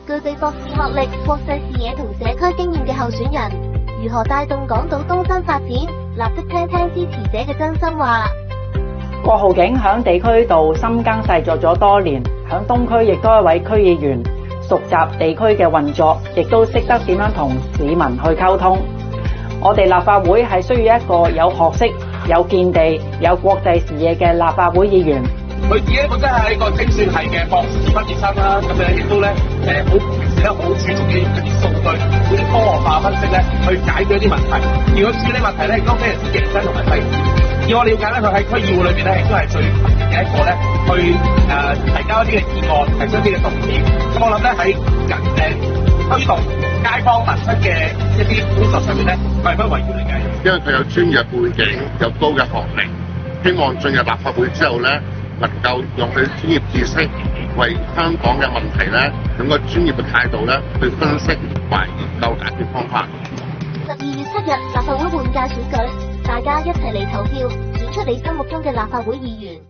具備博士學歷、國際視野同社區經驗嘅候選人，如何帶動港島東新發展？立即聽聽支持者嘅真心話。郭浩景響地區度深耕細作咗多年，響東區亦都係一位區議員，熟習地區嘅運作，亦都識得點樣同市民去溝通。我哋立法會係需要一個有學識、有見地、有國際視野嘅立法會議員。佢自己本身係一個精算系嘅博士畢業生啦，咁咧亦都咧好平時咧好注重嘅一啲數據、嗰啲科學化分析咧，去解決一啲問題。而佢處理問題咧亦都非常之認真同埋細緻。以我了解咧，佢喺區議會裏邊咧亦都係最勤嘅一個咧，去提交一啲嘅議案，提出一啲嘅動議。咁我諗咧喺推動街坊民生嘅一啲工作上面咧，佢係不遺餘力嘅。因為佢有專業背景，有高嘅學歷，希望進入立法會之後咧，能夠用佢專業知識為香港嘅問題咧，用個專業嘅態度咧去分析同埋研究解決方法。12月7日立法會換屆選舉，大家一齊嚟投票，選出你心目中嘅立法會議員。